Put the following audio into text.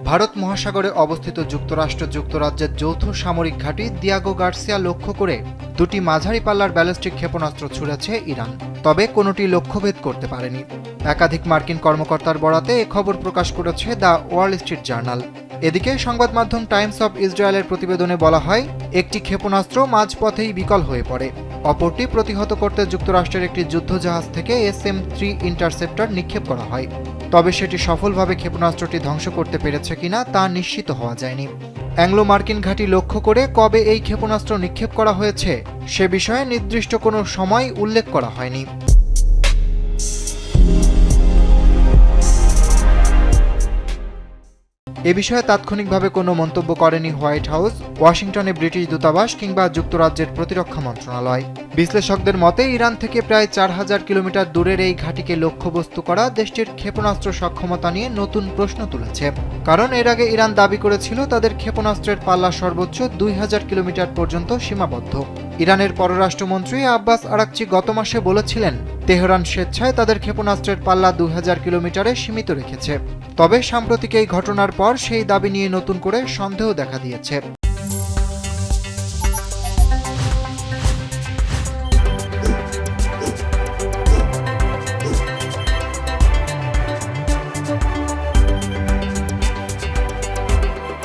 ভারত মহাসাগরে অবস্থিত যুক্তরাষ্ট্রের যৌথ সামরিক ঘাঁটি দিয়াগো গার্সিয়া লক্ষ্য করে দুটি মাঝারি পাল্লার ব্যালিস্টিক ক্ষেপণাস্ত্র ছুড়েছে ইরান। তবে কোনোটি লক্ষ্যভেদ করতে পারেনি। একাধিক মার্কিন কর্মকর্তার বরাতে এ খবর প্রকাশ করেছে দ্য ওয়াল স্ট্রিট জার্নাল। এদিকে সংবাদ মাধ্যম টাইমস অব ইসরায়েলের প্রতিবেদনে বলা হয়, একটি ক্ষেপণাস্ত্র মাঝপথেই বিকল হয়ে পড়ে। অপরটি প্রতিহত করতে যুক্তরাষ্ট্রের একটি যুদ্ধজাহাজ থেকে SM-3 ইন্টারসেপ্টর নিক্ষেপ করা হয়। তবে সেটি সফলভাবে ক্ষেপণাস্ত্রটি ধ্বংস করতে পেরেছে কিনা তা নিশ্চিত হওয়া যায়নি। অ্যাংলো মার্কিন ঘাঁটি লক্ষ্য করে কবে এই ক্ষেপণাস্ত্র নিক্ষেপ করা হয়েছে সে বিষয়ে নির্দিষ্ট কোনো সময় উল্লেখ করা হয়নি। এ বিষয়ে তাৎক্ষণিকভাবে কোনো মন্তব্য করেনি হোয়াইট হাউস, ওয়াশিংটনে ব্রিটিশ দূতাবাস কিংবা যুক্তরাজ্যের প্রতিরক্ষা মন্ত্রণালয়। বিশ্লেষকদের মতে ইরান থেকে প্রায় 4000 কিলোমিটার দূরের এই ঘাঁটিকে লক্ষ্যবস্তু করা দেশটির ক্ষেপণাস্ত্র সক্ষমতা নিয়ে নতুন প্রশ্ন তুলেছে। কারণ এর আগে ইরান দাবি করেছিল তাদের ক্ষেপণাস্ত্রের পাল্লা সর্বোচ্চ 2000 কিলোমিটার পর্যন্ত সীমাবদ্ধ। ইরানের পররাষ্ট্রমন্ত্রী আব্বাস আরাকচি গত মাসে বলেছিলেন, তেহরান স্বেচ্ছায় তাদের ক্ষেপণাস্ত্রের পাল্লা 2000 কিলোমিটারে সীমিত রেখেছে। তবে সাম্প্রতিক এই ঘটনার পর সেই দাবি নিয়ে নতুন করে সন্দেহ দেখা দিয়েছে।